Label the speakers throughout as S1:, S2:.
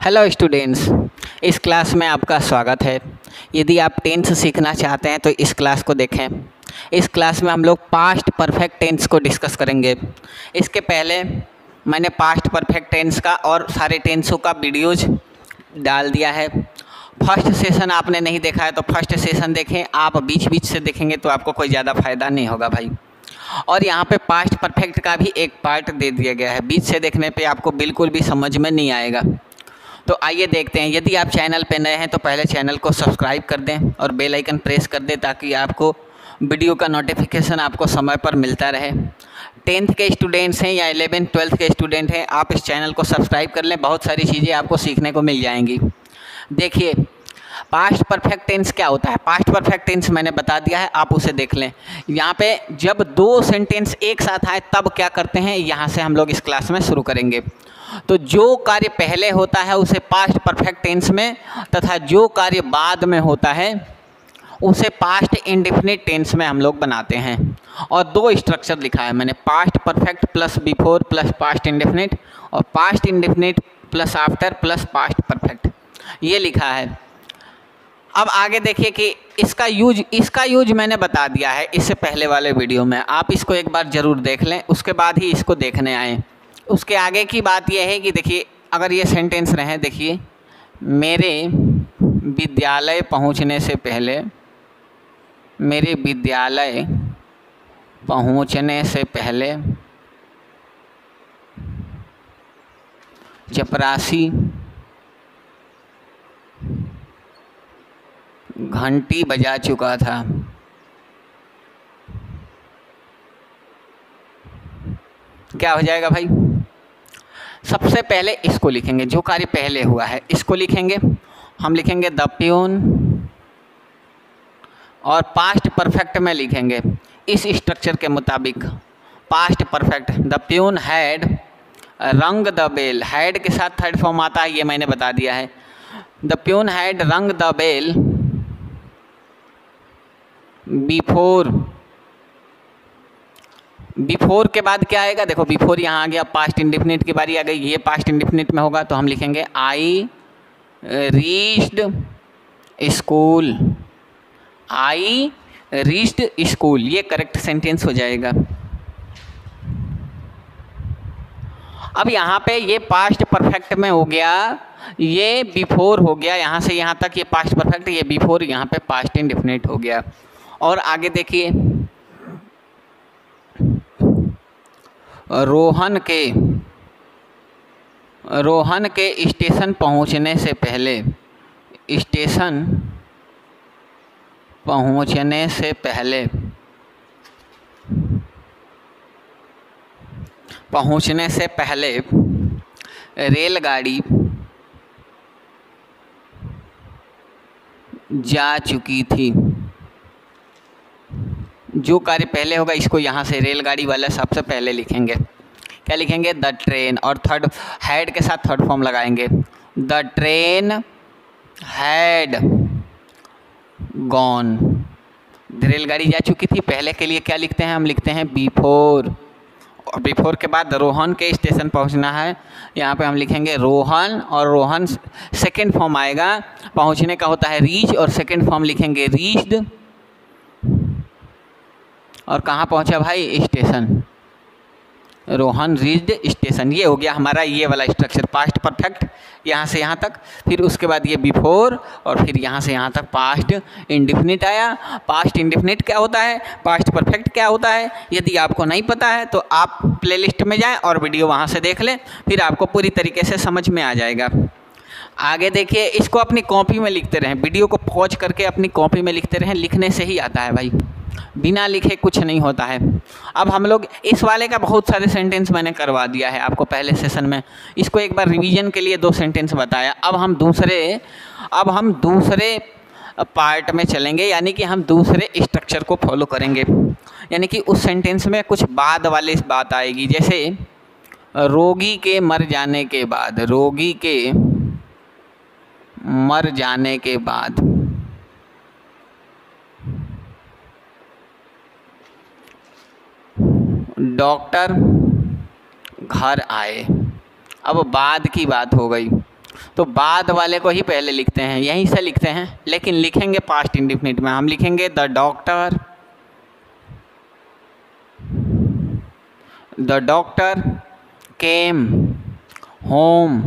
S1: Hello students, इस class में आपका स्वागत है। यदि आप टेंस सीखना चाहते हैं तो इस क्लास को देखें। इस क्लास में हम लोग पास्ट परफेक्ट टेंस को डिस्कस करेंगे। इसके पहले मैंने पास्ट परफेक्ट टेंस का और सारे टेंसों का वीडियोज डाल दिया है। फर्स्ट सेशन आपने नहीं देखा है तो फर्स्ट सेशन देखें। आप बीच बीच से देखेंगे तो आपको कोई ज़्यादा फ़ायदा नहीं होगा भाई। और यहाँ पे पास्ट परफेक्ट का भी एक पार्ट दे दिया गया है। बीच से देखने पे आपको बिल्कुल भी समझ में नहीं आएगा। तो आइए देखते हैं। यदि आप चैनल पे नए हैं तो पहले चैनल को सब्सक्राइब कर दें और बेल आइकन प्रेस कर दें ताकि आपको वीडियो का नोटिफिकेशन आपको समय पर मिलता रहे। 10th के स्टूडेंट्स हैं या 11th 12th के स्टूडेंट हैं, आप इस चैनल को सब्सक्राइब कर लें। बहुत सारी चीज़ें आपको सीखने को मिल जाएंगी। देखिए, पास्ट परफेक्ट टेंस क्या होता है। पास्ट परफेक्ट टेंस मैंने बता दिया है, आप उसे देख लें। यहाँ पे जब दो सेंटेंस एक साथ आए तब क्या करते हैं, यहाँ से हम लोग इस क्लास में शुरू करेंगे। तो जो कार्य पहले होता है उसे पास्ट परफेक्ट टेंस में, तथा जो कार्य बाद में होता है उसे पास्ट इंडेफिनिट टेंस में हम लोग बनाते हैं। और दो स्ट्रक्चर लिखा है मैंने, past perfect plus before plus past indefinite, और past indefinite plus after plus past perfect, ये लिखा है। अब आगे देखिए कि इसका यूज मैंने बता दिया है इससे पहले वाले वीडियो में। आप इसको एक बार ज़रूर देख लें, उसके बाद ही इसको देखने आएँ। उसके आगे की बात यह है कि देखिए, अगर ये सेंटेंस रहे, देखिए, मेरे विद्यालय पहुंचने से पहले, मेरे विद्यालय पहुंचने से पहले चपरासी घंटी बजा चुका था। क्या हो जाएगा भाई? सबसे पहले इसको लिखेंगे, जो कार्य पहले हुआ है इसको लिखेंगे। हम लिखेंगे द प्यून, और पास्ट परफेक्ट में लिखेंगे इस स्ट्रक्चर के मुताबिक। Past perfect, the peon had रंग द बेल। हैड के साथ थर्ड फॉर्म आता है, ये मैंने बता दिया है। द प्यून हैड रंग द बेल बिफोर। बिफोर के बाद क्या आएगा? देखो, बिफोर यहाँ आ गया, पास्ट इंडेफिनिट की बारी आ गई। ये पास्ट इंडेफिनिट में होगा तो हम लिखेंगे I reached school. I reached school, ये करेक्ट सेंटेंस हो जाएगा। अब यहाँ पे ये पास्ट परफेक्ट में हो गया, ये बिफोर हो गया, यहाँ से यहाँ तक ये पास्ट परफेक्ट, ये बिफोर, यहाँ पे पास्ट इंडेफिनिट हो गया। और आगे देखिए, रोहन के स्टेशन पहुंचने से पहले, स्टेशन पहुंचने से पहले, पहुंचने से पहले रेलगाड़ी जा चुकी थी। जो कार्य पहले होगा इसको यहाँ से रेलगाड़ी वाला सबसे पहले लिखेंगे। क्या लिखेंगे? द ट्रेन, और थर्ड हैड के साथ थर्ड फॉर्म लगाएंगे। The train had gone. रेलगाड़ी जा चुकी थी, पहले के लिए क्या लिखते हैं? हम लिखते हैं बिफोर। और बिफोर के बाद रोहन के स्टेशन पहुंचना है, यहाँ पे हम लिखेंगे रोहन, और रोहन सेकेंड फॉर्म आएगा। पहुंचने का होता है रीच, और सेकेंड फॉर्म लिखेंगे रीच्ड। और कहाँ पहुँचा भाई? स्टेशन। Rohan reached station. ये हो गया हमारा ये वाला स्ट्रक्चर, पास्ट परफेक्ट यहाँ से यहाँ तक, फिर उसके बाद ये बिफोर, और फिर यहाँ से यहाँ तक पास्ट इंडेफिनिट आया। पास्ट इंडेफिनिट क्या होता है, पास्ट परफेक्ट क्या होता है, यदि आपको नहीं पता है तो आप प्लेलिस्ट में जाएं और वीडियो वहाँ से देख लें, फिर आपको पूरी तरीके से समझ में आ जाएगा। आगे देखिए, इसको अपनी कॉपी में लिखते रहें, वीडियो को पॉज करके अपनी कॉपी में लिखते रहें। लिखने से ही आता है भाई, बिना लिखे कुछ नहीं होता है। अब हम लोग इस वाले का बहुत सारे सेंटेंस मैंने करवा दिया है आपको पहले सेशन में। इसको एक बार रिवीजन के लिए 2 सेंटेंस बताया। अब हम दूसरे पार्ट में चलेंगे, यानी कि हम दूसरे स्ट्रक्चर को फॉलो करेंगे। यानी कि उस सेंटेंस में कुछ बाद वाली बात आएगी, जैसे रोगी के मर जाने के बाद, रोगी के मर जाने के बाद डॉक्टर घर आए। अब बाद की बात हो गई। तो बाद वाले को ही पहले लिखते हैं, यहीं से लिखते हैं, लेकिन लिखेंगे पास्ट इंडेफिनिट में। हम लिखेंगे the doctor came home,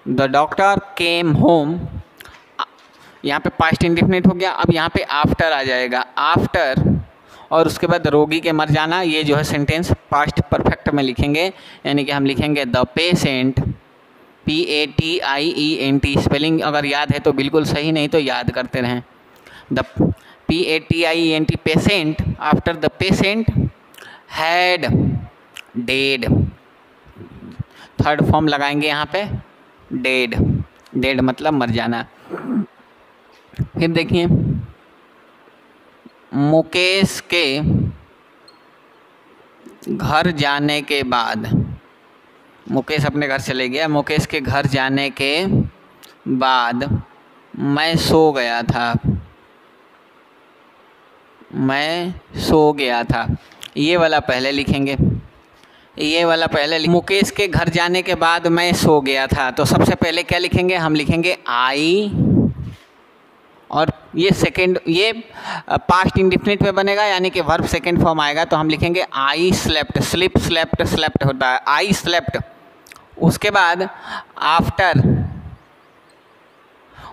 S1: the doctor came home. यहाँ पे पास्ट इंडेफिनिट हो गया। अब यहाँ पे आफ्टर आ जाएगा, आफ्टर और उसके बाद रोगी के मर जाना। ये जो है सेंटेंस पास्ट परफेक्ट में लिखेंगे, यानी कि हम लिखेंगे द पेशेंट, PATIENT। स्पेलिंग अगर याद है तो बिल्कुल सही, नहीं तो याद करते रहें। The PATIENT patient, after the patient had dead. Third form लगाएंगे यहाँ पे डेड, डेड मतलब मर जाना। फिर देखिए मुकेश के घर जाने के बाद, मुकेश अपने घर चले गया, मुकेश के घर जाने के बाद मैं सो गया था, मैं सो गया था। ये वाला पहले लिखेंगे, ये वाला पहले मुकेश के घर जाने के बाद मैं सो गया था। तो सबसे पहले क्या लिखेंगे, हम लिखेंगे आई, और ये सेकंड, ये पास्ट इंडेफिनिट में बनेगा, यानी कि वर्ब सेकंड फॉर्म आएगा। तो हम लिखेंगे I slept, slip slept, slept होता है आई स्लेप्ट। उसके बाद आफ्टर,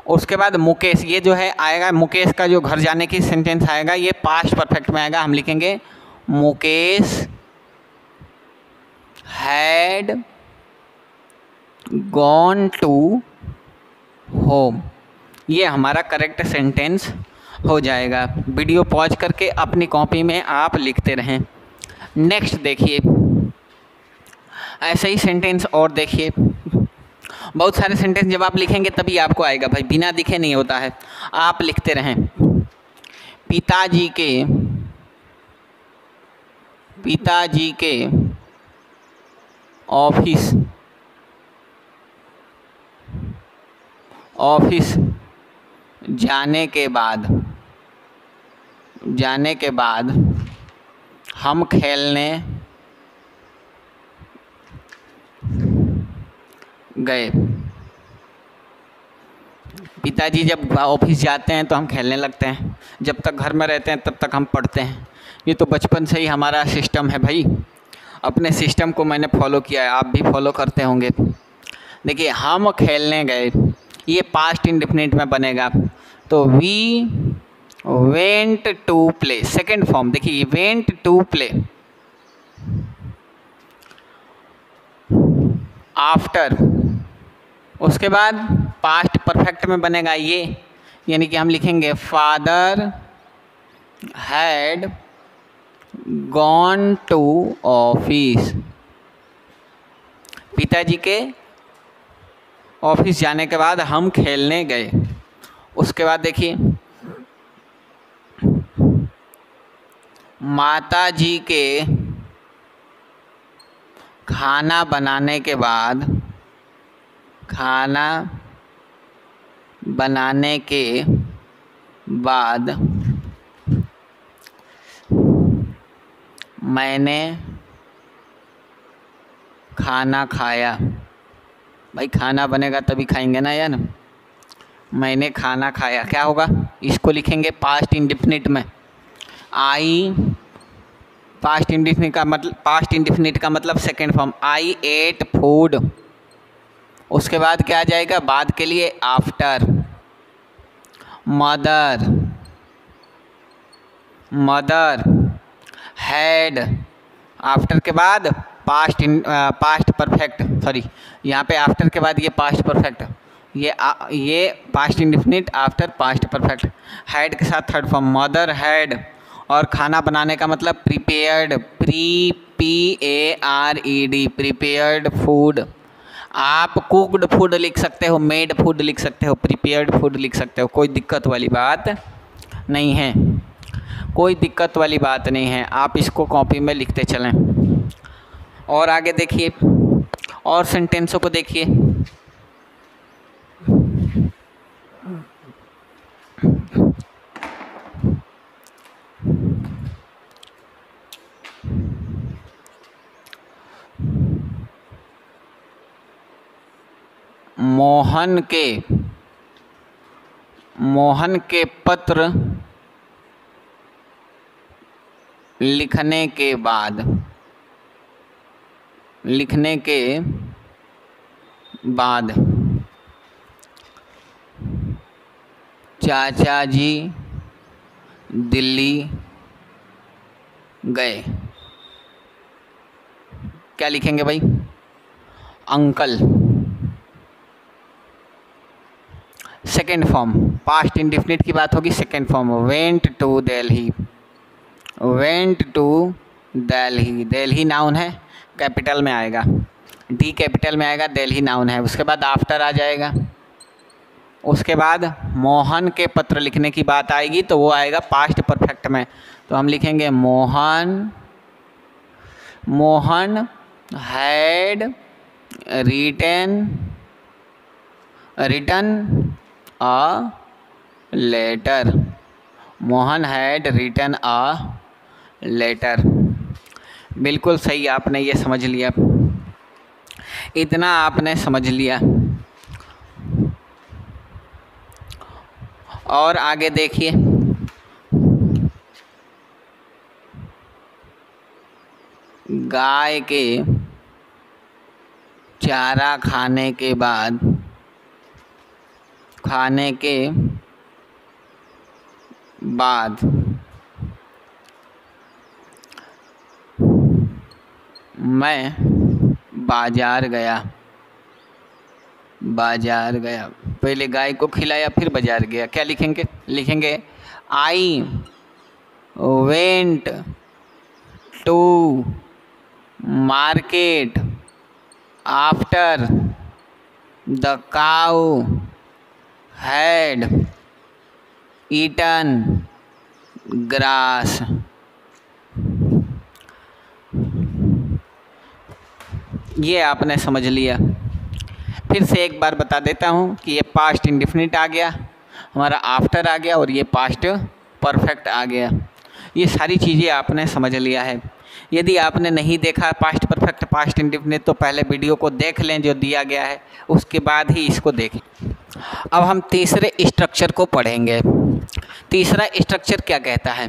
S1: उसके बाद मुकेश, ये जो है आएगा मुकेश का जो घर जाने की सेंटेंस आएगा, ये पास्ट परफेक्ट में आएगा। हम लिखेंगे Mukesh had gone to home. ये हमारा करेक्ट सेंटेंस हो जाएगा। वीडियो पॉज करके अपनी कॉपी में आप लिखते रहें। नेक्स्ट देखिए, ऐसे ही सेंटेंस और देखिए, बहुत सारे सेंटेंस जब आप लिखेंगे तभी आपको आएगा भाई, बिना दिखे नहीं होता है। आप लिखते रहें पिताजी के ऑफिस जाने के बाद हम खेलने गए। पिताजी जब ऑफिस जाते हैं तो हम खेलने लगते हैं, जब तक घर में रहते हैं तब तक हम पढ़ते हैं। ये तो बचपन से ही हमारा सिस्टम है भाई, अपने सिस्टम को मैंने फॉलो किया है, आप भी फॉलो करते होंगे। देखिए हम खेलने गए, ये पास्ट इंडेफिनिट में बनेगा। तो we went to play, second form देखिए वेंट टू प्ले। आफ्टर, उसके बाद पास्ट परफेक्ट में बनेगा ये, यानी कि हम लिखेंगे father had gone to office. पिताजी के ऑफिस जाने के बाद हम खेलने गए। उसके बाद देखिए माताजी के खाना बनाने के बाद मैंने खाना खाया। भाई खाना बनेगा तभी खाएंगे ना यार। मैंने खाना खाया, क्या होगा, इसको लिखेंगे पास्ट इंडेफिनिट में। आई, पास्ट इंडेफिनिट का मतलब सेकेंड फॉर्म, आई एट फूड। उसके बाद क्या आ जाएगा, बाद के लिए आफ्टर। मदर हैड, आफ्टर के बाद पास्ट परफेक्ट, सॉरी यहाँ पे आफ्टर के बाद ये पास्ट परफेक्ट, ये past indefinite after past perfect. Had के साथ थर्ड फॉर्म मदर हैड, और खाना बनाने का मतलब प्रिपेयर्ड, PARED, प्रिपेयर्ड फूड। आप कुक्ड फूड लिख सकते हो, मेड फूड लिख सकते हो, प्रिपेयर्ड फूड लिख सकते हो, कोई दिक्कत वाली बात नहीं है, कोई दिक्कत वाली बात नहीं है। आप इसको कॉपी में लिखते चलें। और आगे देखिए, और सेंटेंसों को देखिए। मोहन के पत्र लिखने के बाद चाचा जी दिल्ली गए। क्या लिखेंगे भाई? Uncle. Second form, past indefinite की बात होगी। Second form, went to Delhi. Delhi noun है, कैपिटल में आएगा, डी कैपिटल में आएगा, दिल्ली नाउन है। उसके बाद आफ्टर आ जाएगा। उसके बाद मोहन के पत्र लिखने की बात आएगी तो वो आएगा पास्ट परफेक्ट में। तो हम लिखेंगे Mohan had written a letter. Mohan had written a letter. बिल्कुल सही, आपने ये समझ लिया, इतना आपने समझ लिया। और आगे देखिए, गाय के चारा खाने के बाद मैं बाजार गया। पहले गाय को खिलाया फिर बाजार गया। क्या लिखेंगे I went to market after the cow had eaten grass. ये आपने समझ लिया। फिर से एक बार बता देता हूँ कि ये पास्ट इंडेफिनिट आ गया, हमारा आफ्टर आ गया और ये पास्ट परफेक्ट आ गया। ये सारी चीज़ें आपने समझ लिया है। यदि आपने नहीं देखा पास्ट परफेक्ट पास्ट इंडेफिनिट तो पहले वीडियो को देख लें जो दिया गया है, उसके बाद ही इसको देखें। अब हम तीसरे स्ट्रक्चर को पढ़ेंगे। तीसरा स्ट्रक्चर क्या कहता है?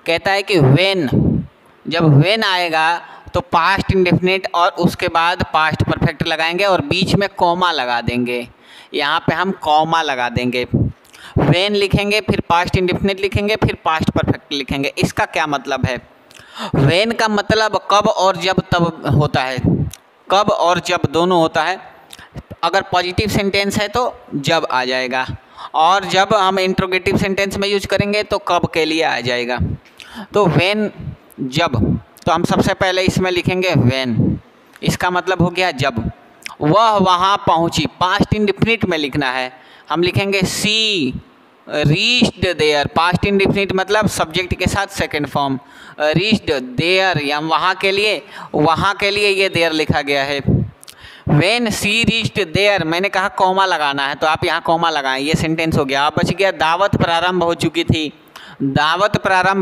S1: कहता है कि जब व्हेन आएगा तो पास्ट इंडेफिनिट और उसके बाद पास्ट परफेक्ट लगाएंगे और बीच में कॉमा लगा देंगे। यहाँ पे हम कॉमा लगा देंगे। व्हेन लिखेंगे, फिर पास्ट इंडेफिनिट लिखेंगे, फिर पास्ट परफेक्ट लिखेंगे। इसका क्या मतलब है? व्हेन का मतलब कब और जब तब होता है, कब और जब दोनों होता है। अगर पॉजिटिव सेंटेंस है तो जब आ जाएगा, और जब हम इंट्रोगेटिव सेंटेंस में यूज करेंगे तो कब के लिए आ जाएगा। तो व्हेन जब, तो हम सबसे पहले इसमें लिखेंगे व्हेन। इसका मतलब हो गया जब। वह वहाँ पहुँची, पास्ट इंडेफिनिट में लिखना है। हम लिखेंगे सी रीच्ड देयर। पास्ट इंडेफिनिट मतलब सब्जेक्ट के साथ सेकंड फॉर्म। रीच्ड देयर, या वहाँ के लिए ये देयर लिखा गया है। व्हेन सी रीच्ड देयर, मैंने कहा कॉमा लगाना है तो आप यहाँ कॉमा लगाएं। ये सेंटेंस हो गया। आप बच गया दावत प्रारंभ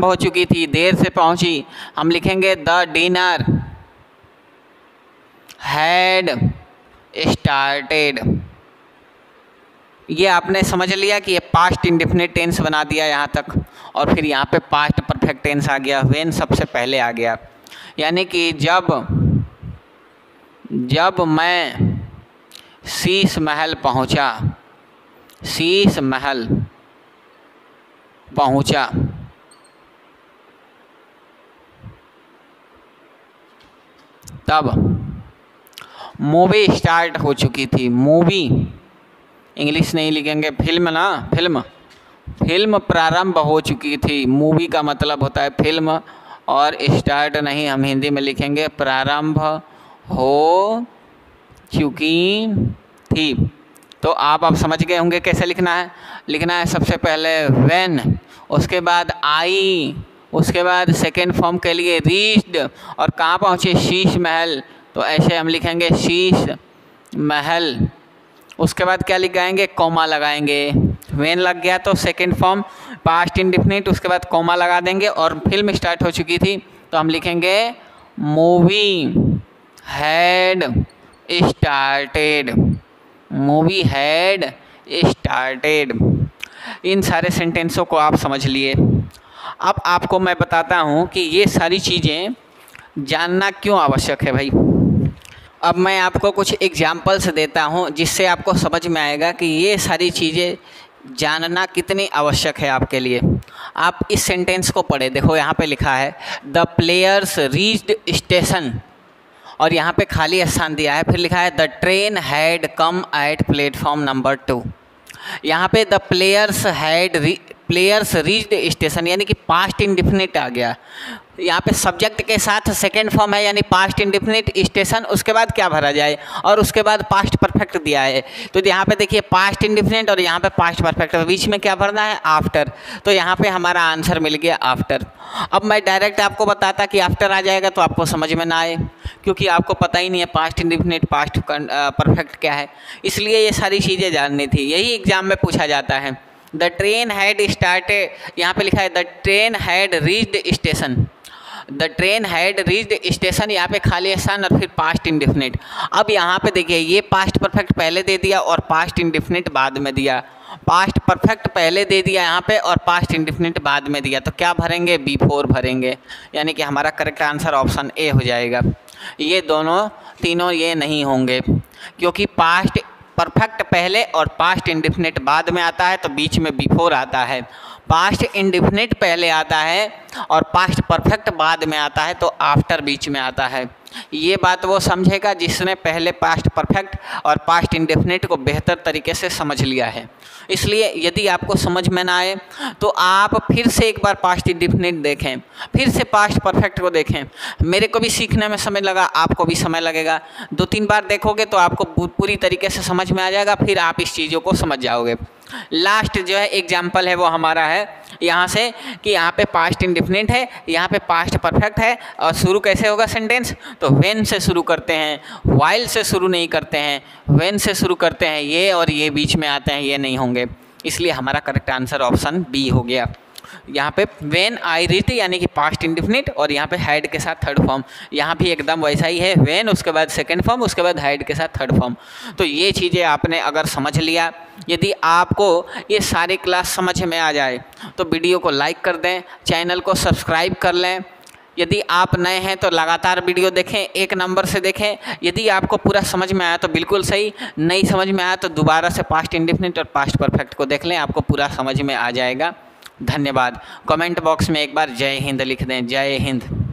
S1: हो चुकी थी, देर से पहुंची। हम लिखेंगे द डिनर हैड स्टार्टेड। ये आपने समझ लिया कि ये पास्ट इंडेफिनिट टेंस बना दिया यहाँ तक, और फिर यहाँ पे पास्ट परफेक्ट टेंस आ गया। व्हेन सबसे पहले आ गया, यानी कि जब मैं शीश महल पहुँचा, तब मूवी स्टार्ट हो चुकी थी। मूवी इंग्लिश नहीं लिखेंगे, फिल्म प्रारंभ हो चुकी थी। मूवी का मतलब होता है फिल्म, और स्टार्ट नहीं, हम हिंदी में लिखेंगे प्रारंभ हो चुकी थी। तो आप अब समझ गए होंगे कैसे लिखना है। सबसे पहले व्हेन, उसके बाद आई, उसके बाद सेकेंड फॉर्म के लिए रीच्ड, और कहाँ पहुँचे? शीश महल। तो ऐसे हम लिखेंगे शीश महल। उसके बाद क्या लगाएंगे? कॉमा लगाएंगे। व्हेन लग गया तो सेकेंड फॉर्म पास्ट इंडेफिनिट, उसके बाद कॉमा लगा देंगे, और फिल्म स्टार्ट हो चुकी थी तो हम लिखेंगे movie had movie had started. इन सारे सेंटेंसों को आप समझ लिए। अब आपको मैं बताता हूँ कि ये सारी चीज़ें जानना क्यों आवश्यक है भाई। अब मैं आपको कुछ एग्जाम्पल्स देता हूँ जिससे आपको समझ में आएगा कि ये सारी चीज़ें जानना कितनी आवश्यक है आपके लिए। आप इस सेंटेंस को पढ़े, देखो यहाँ पे लिखा है द प्लेयर्स रीच्ड स्टेशन, और यहाँ पे खाली स्थान दिया है, फिर लिखा है the train had come at platform number 2। यहाँ पे द प्लेयर्स रीच्ड स्टेशन यानी कि पास्ट इंडिफिनिट आ गया। यहाँ पे सब्जेक्ट के साथ सेकेंड फॉर्म है यानी पास्ट इंडिफिनिट स्टेशन, उसके बाद क्या भरा जाए, और उसके बाद पास्ट परफेक्ट दिया है। तो यहाँ पे देखिए पास्ट इंडिफिनिट और यहाँ पे पास्ट परफेक्ट, बीच में क्या भरना है, आफ्टर। तो यहाँ पे हमारा आंसर मिल गया आफ्टर। अब मैं डायरेक्ट आपको बताता कि आफ्टर आ जाएगा तो आपको समझ में ना आए, क्योंकि आपको पता ही नहीं है पास्ट इंडिफिनिट पास्ट परफेक्ट क्या है। इसलिए ये सारी चीज़ें जाननी थी, यही एग्जाम में पूछा जाता है। द ट्रेन हैड स्टार्टेड, यहाँ पे लिखा है the train had reached station, the train had reached station, यहाँ पे खाली स्थान और फिर पास्ट इंडिफिनिट। अब यहाँ पे देखिए ये पास्ट परफेक्ट पहले दे दिया और पास्ट इंडिफिनिट बाद में दिया, पास्ट परफेक्ट पहले दे दिया यहाँ पे और पास्ट इंडिफिनिट बाद में दिया, तो क्या भरेंगे, B4 भरेंगे, यानी कि हमारा करेक्ट आंसर ऑप्शन ए हो जाएगा। ये दोनों तीनों ये नहीं होंगे, क्योंकि पास्ट परफेक्ट पहले और पास्ट इंडिफिनिट बाद में आता है तो बीच में B4 आता है। पास्ट इंडिफिनिट पहले आता है और पास्ट परफेक्ट बाद में आता है तो आफ्टर बीच में आता है। ये बात वो समझेगा जिसने पहले पास्ट परफेक्ट और पास्ट इंडेफिनिट को बेहतर तरीके से समझ लिया है। इसलिए यदि आपको समझ में ना आए तो आप फिर से एक बार पास्ट इंडेफिनिट देखें, फिर से पास्ट परफेक्ट को देखें। मेरे को भी सीखने में समय लगा, आपको भी समय लगेगा। 2-3 बार देखोगे तो आपको पूरी तरीके से समझ में आ जाएगा, फिर आप इस चीज़ों को समझ जाओगे। लास्ट जो है एग्जाम्पल है वो हमारा है यहाँ से कि यहाँ पे पास्ट इंडेफिनिट है, यहाँ पे पास्ट परफेक्ट है, और शुरू कैसे होगा सेंटेंस, तो व्हेन से शुरू करते हैं, व्हाइल से शुरू नहीं करते हैं, व्हेन से शुरू करते हैं। ये और ये बीच में आते हैं, ये नहीं होंगे। इसलिए हमारा करेक्ट आंसर ऑप्शन बी हो गया। यहाँ पे व्हेन आई रीच्ड यानी कि पास्ट इंडेफिनिट, और यहाँ पे हैड के साथ थर्ड फॉर्म। यहाँ भी एकदम वैसा ही है, व्हेन उसके बाद सेकंड फॉर्म, उसके बाद हैड के साथ थर्ड फॉर्म। तो ये चीज़ें आपने अगर समझ लिया, यदि आपको ये सारी क्लास समझ में आ जाए तो वीडियो को लाइक कर दें, चैनल को सब्सक्राइब कर लें। यदि आप नए हैं तो लगातार वीडियो देखें, 1 नंबर से देखें। यदि आपको पूरा समझ में आया तो बिल्कुल सही, नहीं समझ में आया तो दोबारा से पास्ट इंडेफिनिट और पास्ट परफेक्ट को देख लें, आपको पूरा समझ में आ जाएगा। धन्यवाद। कमेंट बॉक्स में एक बार जय हिंद लिख दें। जय हिंद।